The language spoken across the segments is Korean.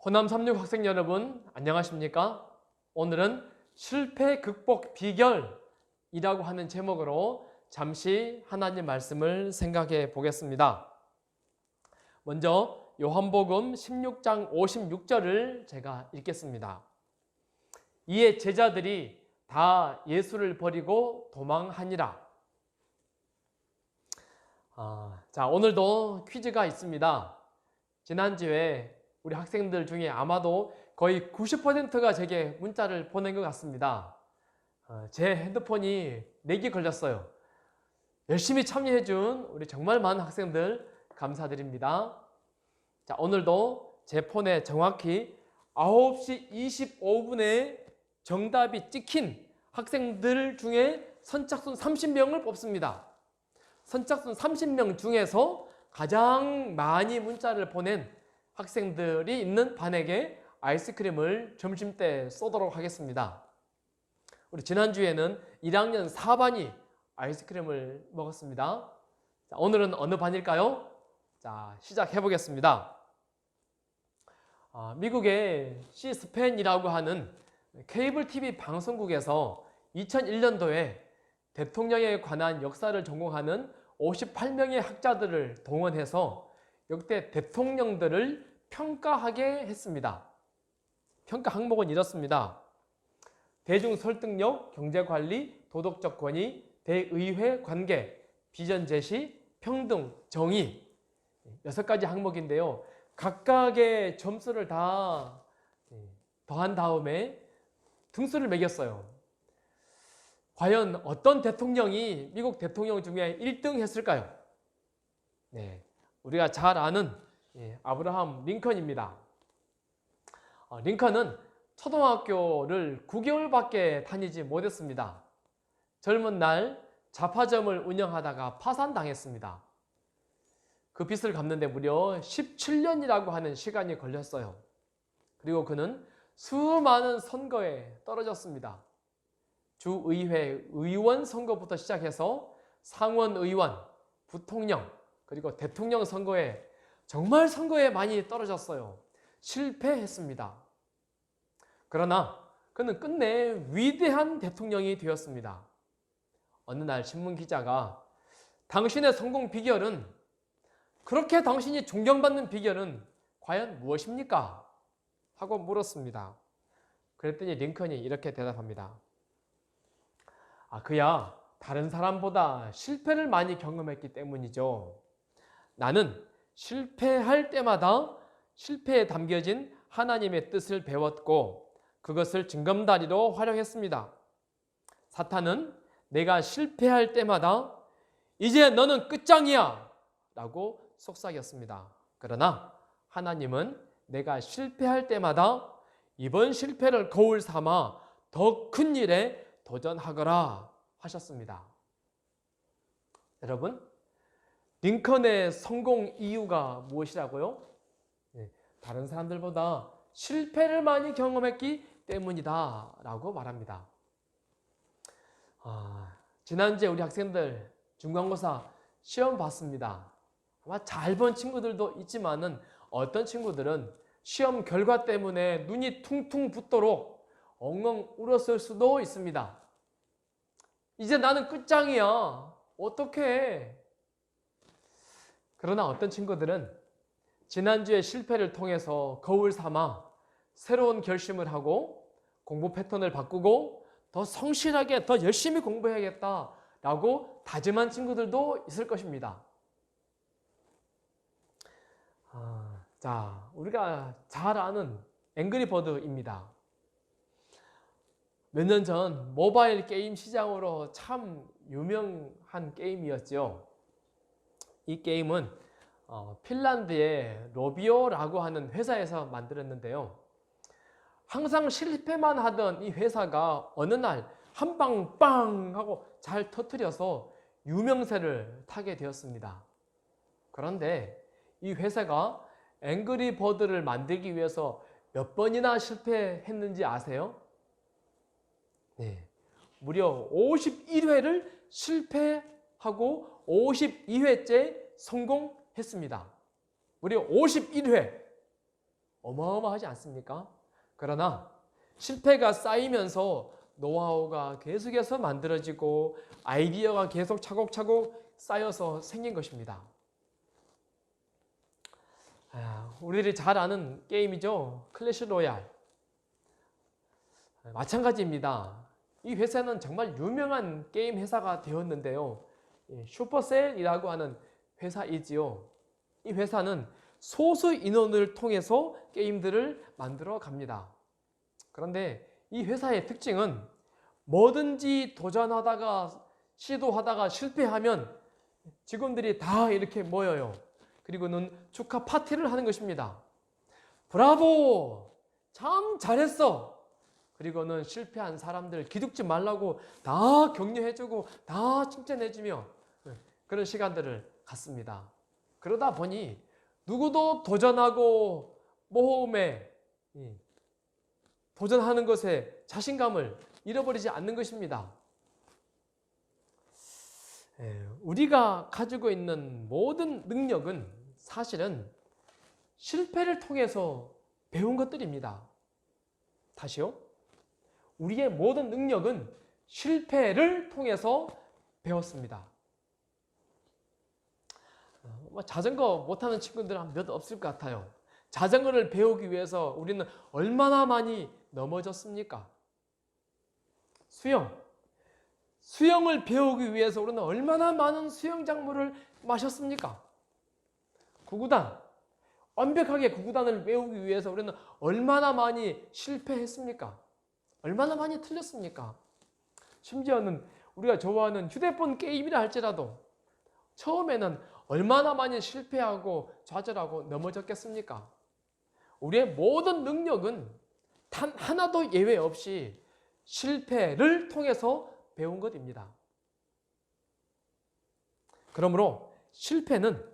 호남 36 학생 여러분, 안녕하십니까? 오늘은 실패 극복 비결이라고 하는 제목으로 잠시 하나님 말씀을 생각해 보겠습니다. 먼저 요한복음 16장 56절을 제가 읽겠습니다. 이에 제자들이 다 예수를 버리고 도망하니라. 자, 오늘도 퀴즈가 있습니다. 지난주에 우리 학생들 중에 아마도 거의 90%가 제게 문자를 보낸 것 같습니다. 제 핸드폰이 렉이 걸렸어요. 열심히 참여해준 우리 정말 많은 학생들 감사드립니다. 자, 오늘도 제 폰에 정확히 9시 25분에 정답이 찍힌 학생들 중에 선착순 30명을 뽑습니다. 선착순 30명 중에서 가장 많이 문자를 보낸 학생들이 있는 반에게 아이스크림을 점심때 쏘도록 하겠습니다. 우리 지난주에는 1학년 4반이 아이스크림을 먹었습니다. 자, 오늘은 어느 반일까요? 자, 시작해 보겠습니다. 미국의 C-SPAN이라고 하는 케이블 TV 방송국에서 2001년도에 대통령에 관한 역사를 전공하는 58명의 학자들을 동원해서 역대 대통령들을 평가하게 했습니다. 평가 항목은 이렇습니다. 대중 설득력, 경제관리, 도덕적 권위, 대의회 관계, 비전 제시, 평등, 정의 6가지 항목인데요. 각각의 점수를 다 더한 다음에 등수를 매겼어요. 과연 어떤 대통령이 미국 대통령 중에 1등 했을까요? 네, 우리가 잘 아는 아브라함 링컨입니다. 링컨은 초등학교를 9개월밖에 다니지 못했습니다. 젊은 날 잡화점을 운영하다가 파산당했습니다. 그 빚을 갚는데 무려 17년이라고 하는 시간이 걸렸어요. 그리고 그는 수많은 선거에 떨어졌습니다. 주의회 의원 선거부터 시작해서 상원의원, 부통령, 그리고 대통령 선거에 정말 선거에 많이 떨어졌어요. 실패했습니다. 그러나 그는 끝내 위대한 대통령이 되었습니다. 어느 날 신문 기자가 당신의 성공 비결은, 그렇게 당신이 존경받는 비결은 과연 무엇입니까? 하고 물었습니다. 그랬더니 링컨이 이렇게 대답합니다. 그야 다른 사람보다 실패를 많이 경험했기 때문이죠. 나는 실패할 때마다 실패에 담겨진 하나님의 뜻을 배웠고 그것을 징검다리로 활용했습니다. 사탄은 내가 실패할 때마다 이제 너는 끝장이야 라고 속삭였습니다. 그러나 하나님은 내가 실패할 때마다 이번 실패를 거울 삼아 더 큰 일에 도전하거라 하셨습니다. 여러분, 링컨의 성공 이유가 무엇이라고요? 다른 사람들보다 실패를 많이 경험했기 때문이다 라고 말합니다. 지난주에 우리 학생들 중간고사 시험 봤습니다. 아마 잘 본 친구들도 있지만은 어떤 친구들은 시험 결과 때문에 눈이 퉁퉁 붓도록 엉엉 울었을 수도 있습니다. 이제 나는 끝장이야. 어떡해? 그러나 어떤 친구들은 지난주의 실패를 통해서 거울 삼아 새로운 결심을 하고 공부 패턴을 바꾸고 더 성실하게 더 열심히 공부해야겠다라고 다짐한 친구들도 있을 것입니다. 자, 우리가 잘 아는 앵그리버드입니다. 몇 년 전 모바일 게임 시장으로 참 유명한 게임이었죠. 이 게임은 핀란드의 로비오라고 하는 회사에서 만들었는데요. 항상 실패만 하던 이 회사가 어느 날 한 방 빵 하고 잘 터뜨려서 유명세를 타게 되었습니다. 그런데 이 회사가 앵그리버드를 만들기 위해서 몇 번이나 실패했는지 아세요? 네, 무려 51회를 실패하고 52회째 성공했습니다. 무려 51회. 어마어마하지 않습니까? 그러나 실패가 쌓이면서 노하우가 계속해서 만들어지고 아이디어가 계속 차곡차곡 쌓여서 생긴 것입니다. 우리들이 잘 아는 게임이죠. 클래시 로얄. 마찬가지입니다. 이 회사는 정말 유명한 게임 회사가 되었는데요. 슈퍼셀이라고 하는 회사이지요. 이 회사는 소수 인원을 통해서 게임들을 만들어 갑니다. 그런데 이 회사의 특징은 뭐든지 도전하다가 시도하다가 실패하면 직원들이 다 이렇게 모여요. 그리고는 축하 파티를 하는 것입니다. 브라보! 참 잘했어! 그리고는 실패한 사람들 기죽지 말라고 다 격려해주고 다 칭찬해주며 그런 시간들을 갖습니다. 그러다 보니 누구도 도전하고 모험에 도전하는 것에 자신감을 잃어버리지 않는 것입니다. 우리가 가지고 있는 모든 능력은 사실은 실패를 통해서 배운 것들입니다. 다시요. 우리의 모든 능력은 실패를 통해서 배웠습니다. 자전거 못하는 친구들은 몇 없을 것 같아요. 자전거를 배우기 위해서 우리는 얼마나 많이 넘어졌습니까? 수영을 배우기 위해서 우리는 얼마나 많은 수영장물을 마셨습니까? 구구단, 완벽하게 구구단을 외우기 위해서 우리는 얼마나 많이 실패했습니까? 얼마나 많이 틀렸습니까? 심지어는 우리가 좋아하는 휴대폰 게임이라 할지라도 처음에는 얼마나 많이 실패하고 좌절하고 넘어졌겠습니까? 우리의 모든 능력은 단 하나도 예외 없이 실패를 통해서 배운 것입니다. 그러므로 실패는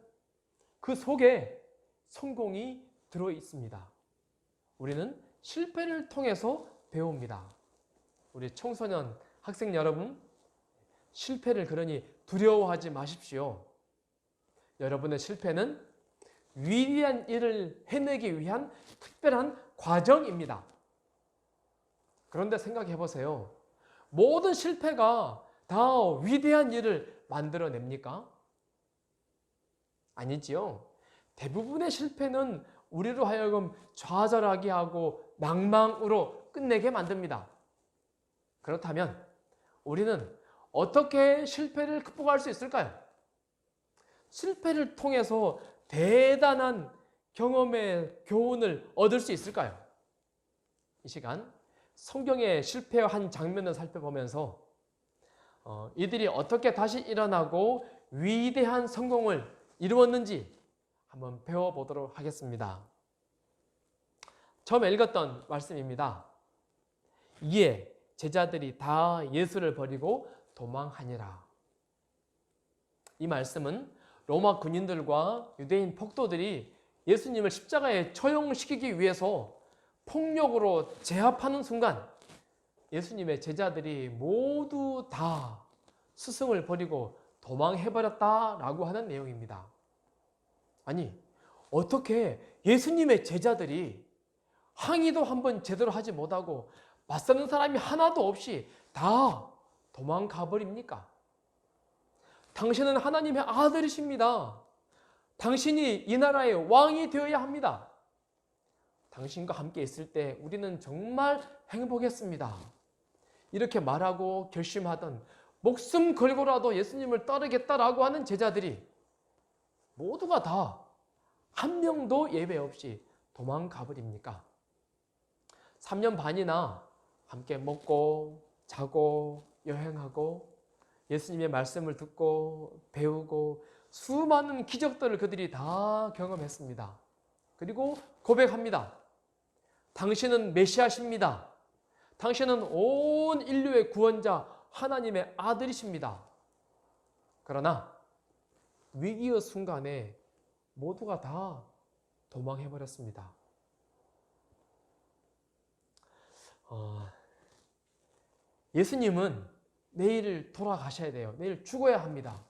그 속에 성공이 들어 있습니다. 우리는 실패를 통해서 배웁니다. 우리 청소년 학생 여러분, 실패를 그러니 두려워하지 마십시오. 여러분의 실패는 위대한 일을 해내기 위한 특별한 과정입니다. 그런데 생각해 보세요. 모든 실패가 다 위대한 일을 만들어냅니까? 아니지요. 대부분의 실패는 우리로 하여금 좌절하게 하고 낭망으로 끝내게 만듭니다. 그렇다면 우리는 어떻게 실패를 극복할 수 있을까요? 실패를 통해서 대단한 경험의 교훈을 얻을 수 있을까요? 이 시간 성경의 실패의 한 장면을 살펴보면서 이들이 어떻게 다시 일어나고 위대한 성공을 이루었는지 한번 배워보도록 하겠습니다. 처음 읽었던 말씀입니다. 이에 제자들이 다 예수를 버리고 도망하니라. 이 말씀은 로마 군인들과 유대인 폭도들이 예수님을 십자가에 처형시키기 위해서 폭력으로 제압하는 순간 예수님의 제자들이 모두 다 스승을 버리고 도망해버렸다라고 하는 내용입니다. 아니, 어떻게 예수님의 제자들이 항의도 한번 제대로 하지 못하고 맞서는 사람이 하나도 없이 다 도망가 버립니까? 당신은 하나님의 아들이십니다. 당신이 이 나라의 왕이 되어야 합니다. 당신과 함께 있을 때 우리는 정말 행복했습니다. 이렇게 말하고 결심하던 목숨 걸고라도 예수님을 따르겠다라고 하는 제자들이 모두가 다 한 명도 예외 없이 도망가 버립니까? 3년 반이나 함께 먹고 자고 여행하고 예수님의 말씀을 듣고 배우고 수많은 기적들을 그들이 다 경험했습니다. 그리고 고백합니다. 당신은 메시아십니다. 당신은 온 인류의 구원자 하나님의 아들이십니다. 그러나 위기의 순간에 모두가 다 도망해버렸습니다. 예수님은 내일 돌아가셔야 돼요. 내일 죽어야 합니다.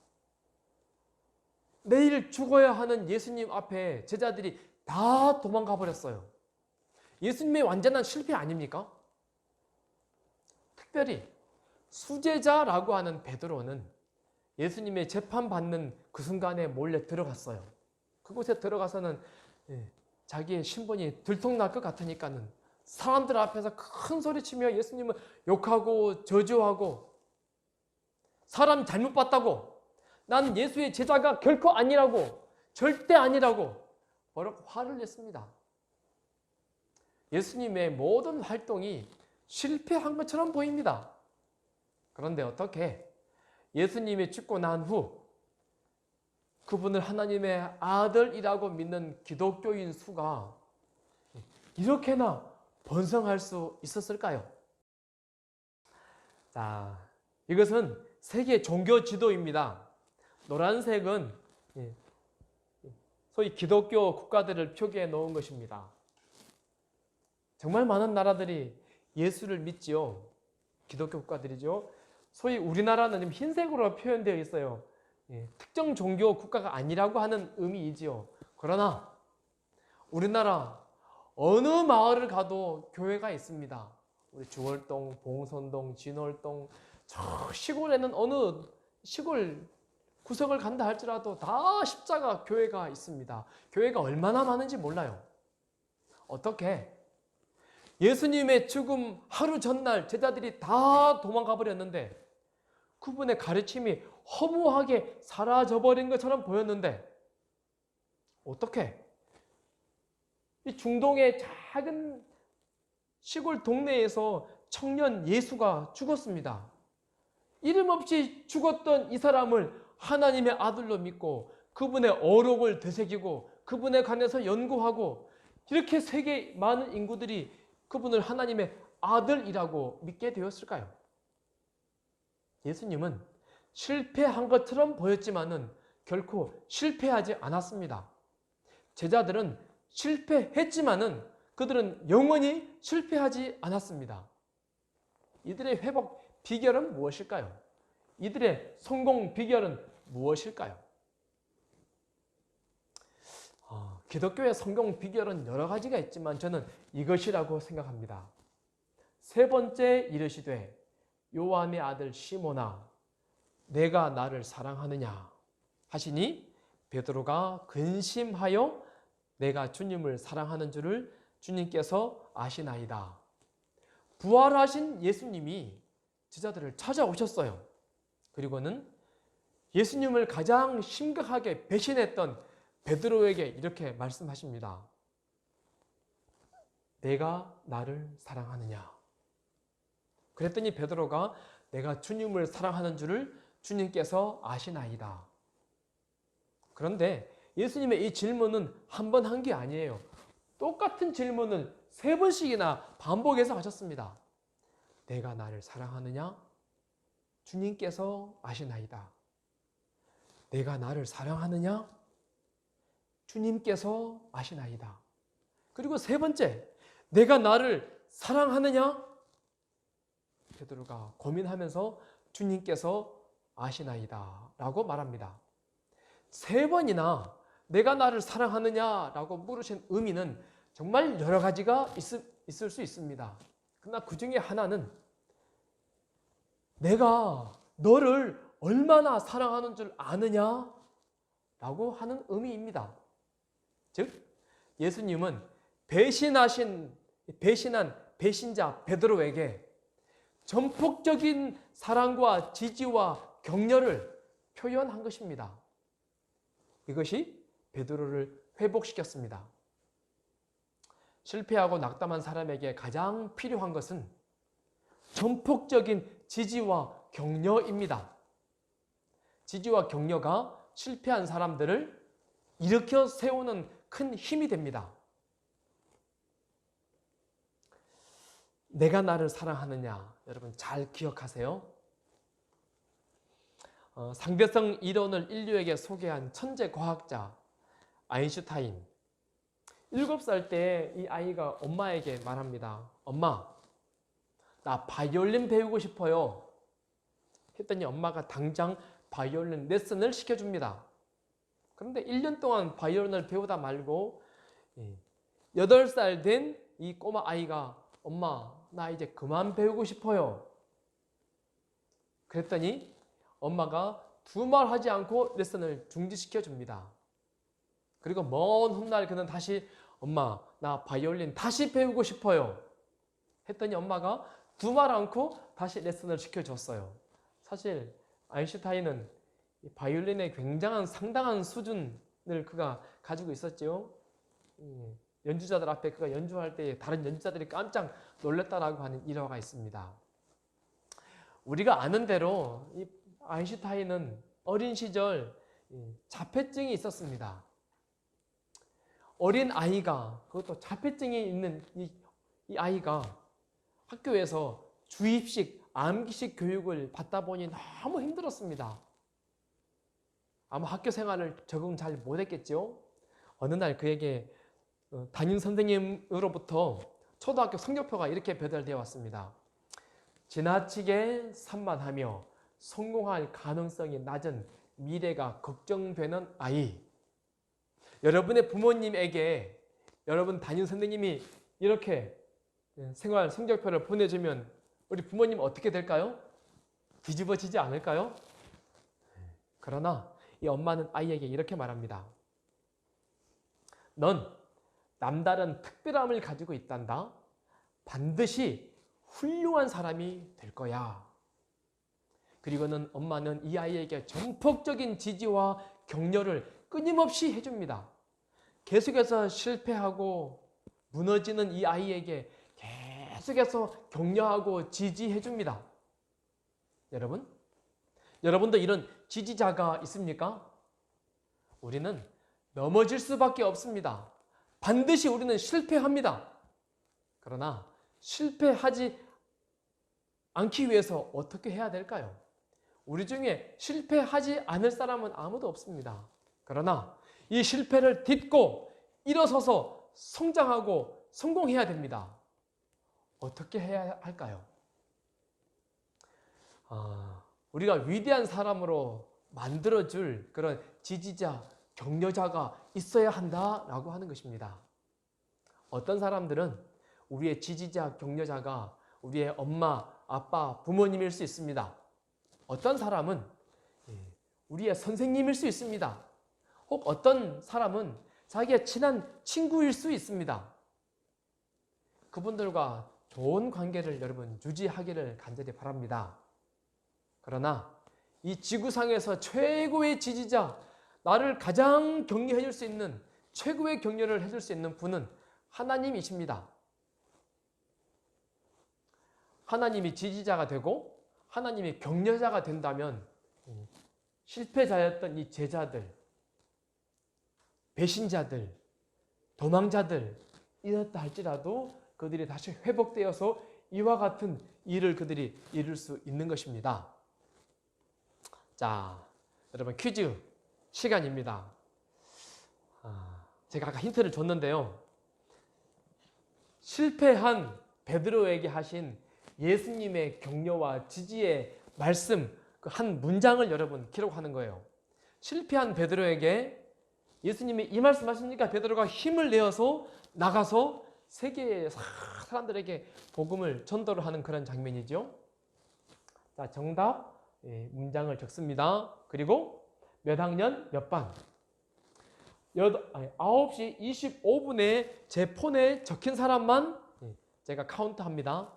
내일 죽어야 하는 예수님 앞에 제자들이 다 도망가 버렸어요. 예수님의 완전한 실패 아닙니까? 특별히 수제자라고 하는 베드로는 예수님의 재판받는 그 순간에 몰래 들어갔어요. 그곳에 들어가서는 자기의 신분이 들통날 것 같으니까는 사람들 앞에서 큰 소리치며 예수님을 욕하고 저주하고 사람 잘못 봤다고, 난 예수의 제자가 결코 아니라고, 절대 아니라고 버럭 화를 냈습니다. 예수님의 모든 활동이 실패한 것처럼 보입니다. 그런데 어떻게 예수님이 죽고 난 후 그분을 하나님의 아들이라고 믿는 기독교인 수가 이렇게나 번성할 수 있었을까요? 자, 이것은 세계 종교 지도입니다. 노란색은 소위 기독교 국가들을 표기해 놓은 것입니다. 정말 많은 나라들이 예수를 믿지요. 기독교 국가들이죠. 소위 우리나라는 흰색으로 표현되어 있어요. 특정 종교 국가가 아니라고 하는 의미이지요. 그러나 우리나라 어느 마을을 가도 교회가 있습니다. 우리 주월동, 봉선동, 진월동, 저 시골에는 어느 시골 구석을 간다 할지라도 다 십자가 교회가 있습니다. 교회가 얼마나 많은지 몰라요. 어떻게? 예수님의 죽음 하루 전날 제자들이 다 도망가 버렸는데 그분의 가르침이 허무하게 사라져버린 것처럼 보였는데 어떻게? 이 중동의 작은 시골 동네에서 청년 예수가 죽었습니다. 이름 없이 죽었던 이 사람을 하나님의 아들로 믿고 그분의 어록을 되새기고 그분에 관해서 연구하고 이렇게 세계 많은 인구들이 그분을 하나님의 아들이라고 믿게 되었을까요? 예수님은 실패한 것처럼 보였지만은 결코 실패하지 않았습니다. 제자들은 실패했지만은 그들은 영원히 실패하지 않았습니다. 이들의 회복 비결은 무엇일까요? 이들의 성공 비결은 무엇일까요? 기독교의 성공 비결은 여러 가지가 있지만 저는 이것이라고 생각합니다. 세 번째 이르시되 요한의 아들 시몬아 내가 나를 사랑하느냐 하시니 베드로가 근심하여 내가 주님을 사랑하는 줄을 주님께서 아시나이다. 부활하신 예수님이 제자들을 찾아오셨어요. 그리고는 예수님을 가장 심각하게 배신했던 베드로에게 이렇게 말씀하십니다. 내가 나를 사랑하느냐? 그랬더니 베드로가 내가 주님을 사랑하는 줄을 주님께서 아시나이다. 그런데 예수님의 이 질문은 한 번 한 게 아니에요. 똑같은 질문을 세 번씩이나 반복해서 하셨습니다. 내가 나를 사랑하느냐? 주님께서 아시나이다. 내가 나를 사랑하느냐? 주님께서 아시나이다. 그리고 세 번째, 내가 나를 사랑하느냐? 베드로가 고민하면서 주님께서 아시나이다 라고 말합니다. 세 번이나 내가 나를 사랑하느냐 라고 물으신 의미는 정말 여러 가지가 있을 수 있습니다. 그러나 그 중에 하나는 내가 너를 얼마나 사랑하는 줄 아느냐 라고 하는 의미입니다. 즉 예수님은 배신한 배신자 베드로에게 전폭적인 사랑과 지지와 격려를 표현한 것입니다. 이것이 베드로를 회복시켰습니다. 실패하고 낙담한 사람에게 가장 필요한 것은 전폭적인 지지와 격려입니다. 지지와 격려가 실패한 사람들을 일으켜 세우는 큰 힘이 됩니다. 내가 나를 사랑하느냐? 여러분 잘 기억하세요. 상대성 이론을 인류에게 소개한 천재 과학자 아인슈타인. 7살 때 이 아이가 엄마에게 말합니다. 엄마, 나 바이올린 배우고 싶어요. 했더니 엄마가 당장 바이올린 레슨을 시켜줍니다. 그런데 1년 동안 바이올린을 배우다 말고 8살 된 이 꼬마 아이가 엄마, 나 이제 그만 배우고 싶어요. 그랬더니 엄마가 두 말 하지 않고 레슨을 중지시켜 줍니다. 그리고 먼 훗날 그는 다시 엄마, 나 바이올린 다시 배우고 싶어요. 했더니 엄마가 두 말 않고 다시 레슨을 시켜줬어요. 사실 아인슈타인은 바이올린의 굉장한 상당한 수준을 그가 가지고 있었죠. 연주자들 앞에 그가 연주할 때 다른 연주자들이 깜짝 놀랐다라고 하는 일화가 있습니다. 우리가 아는 대로 이 아인슈타인은 어린 시절 자폐증이 있었습니다. 어린 아이가, 그것도 자폐증이 있는 이 아이가 학교에서 주입식, 암기식 교육을 받다 보니 너무 힘들었습니다. 아마 학교 생활을 적응 잘 못했겠죠. 어느 날 그에게 담임 선생님으로부터 초등학교 성적표가 이렇게 배달되어 왔습니다. 지나치게 산만하며 성공할 가능성이 낮은 미래가 걱정되는 아이. 여러분의 부모님에게 여러분 담임 선생님이 이렇게 생활 성적표를 보내주면 우리 부모님 어떻게 될까요? 뒤집어지지 않을까요? 그러나 이 엄마는 아이에게 이렇게 말합니다. 넌 남다른 특별함을 가지고 있단다. 반드시 훌륭한 사람이 될 거야. 그리고는 엄마는 이 아이에게 전폭적인 지지와 격려를 끊임없이 해줍니다. 계속해서 실패하고 무너지는 이 아이에게 계속해서 격려하고 지지해줍니다. 여러분도 이런 지지자가 있습니까? 우리는 넘어질 수밖에 없습니다. 반드시 우리는 실패합니다. 그러나 실패하지 않기 위해서 어떻게 해야 될까요? 우리 중에 실패하지 않을 사람은 아무도 없습니다. 그러나 이 실패를 딛고 일어서서 성장하고 성공해야 됩니다. 어떻게 해야 할까요? 우리가 위대한 사람으로 만들어줄 그런 지지자, 격려자가 있어야 한다라고 하는 것입니다. 어떤 사람들은 우리의 지지자, 격려자가 우리의 엄마, 아빠, 부모님일 수 있습니다. 어떤 사람은 우리의 선생님일 수 있습니다. 혹 어떤 사람은 자기의 친한 친구일 수 있습니다. 그분들과 좋은 관계를 여러분 유지하기를 간절히 바랍니다. 그러나 이 지구상에서 최고의 지지자, 나를 가장 격려해 줄 수 있는, 최고의 격려를 해줄 수 있는 분은 하나님이십니다. 하나님이 지지자가 되고 하나님이 격려자가 된다면 실패자였던 이 제자들, 배신자들, 도망자들 이렇다 할지라도 그들이 다시 회복되어서 이와 같은 일을 그들이 이룰 수 있는 것입니다. 자, 여러분 퀴즈 시간입니다. 제가 아까 힌트를 줬는데요. 실패한 베드로에게 하신 예수님의 격려와 지지의 말씀, 그 한 문장을 여러분 기록하는 거예요. 실패한 베드로에게 예수님이 이 말씀 하시니까 베드로가 힘을 내어서 나가서 세계의 사람들에게 복음을 전도를 하는 그런 장면이죠. 자, 정답 문장을 적습니다. 그리고 몇 학년 몇 반 9시 25분에 제 폰에 적힌 사람만 제가 카운트합니다.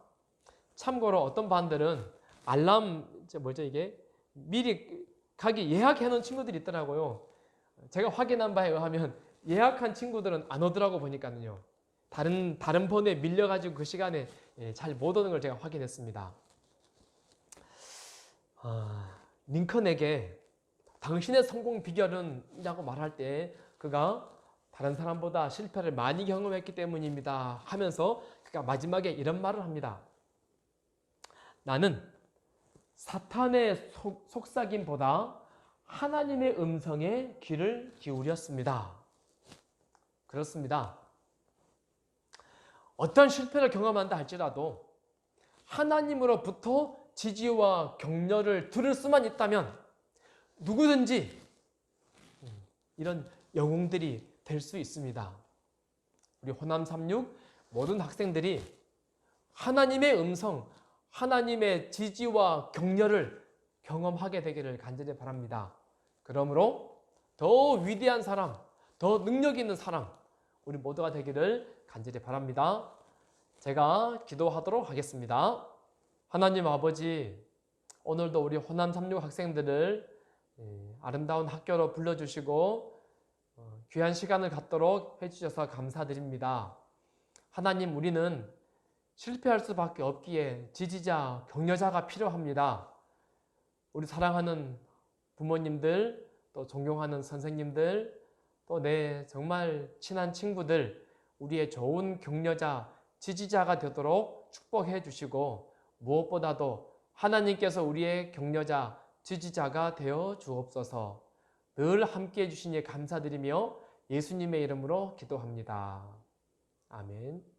참고로 어떤 반들은 알람 이게 미리 가기 예약해 놓은 친구들이 있더라고요. 제가 확인한 바에 의하면 예약한 친구들은 안 오더라고 보니까요. 다른 번에 밀려가지고 그 시간에 잘 못 오는 걸 제가 확인했습니다. 링컨에게 당신의 성공 비결은 이라고 말할 때 그가 다른 사람보다 실패를 많이 경험했기 때문입니다 하면서 그가 마지막에 이런 말을 합니다. 나는 사탄의 속삭임보다 하나님의 음성에 귀를 기울였습니다. 그렇습니다. 어떤 실패를 경험한다 할지라도 하나님으로부터 지지와 격려를 들을 수만 있다면 누구든지 이런 영웅들이 될 수 있습니다. 우리 호남 36 모든 학생들이 하나님의 음성, 하나님의 지지와 격려를 경험하게 되기를 간절히 바랍니다. 그러므로 더 위대한 사람, 더 능력 있는 사람, 우리 모두가 되기를 간절히 바랍니다. 제가 기도하도록 하겠습니다. 하나님 아버지, 오늘도 우리 호남 36 학생들을 아름다운 학교로 불러주시고 귀한 시간을 갖도록 해주셔서 감사드립니다. 하나님, 우리는 실패할 수밖에 없기에 지지자, 격려자가 필요합니다. 우리 사랑하는 부모님들, 또 존경하는 선생님들, 또 내 정말 친한 친구들, 우리의 좋은 격려자, 지지자가 되도록 축복해 주시고, 무엇보다도 하나님께서 우리의 격려자, 지지자가 되어 주옵소서. 늘 함께 해주시니 감사드리며 예수님의 이름으로 기도합니다. 아멘.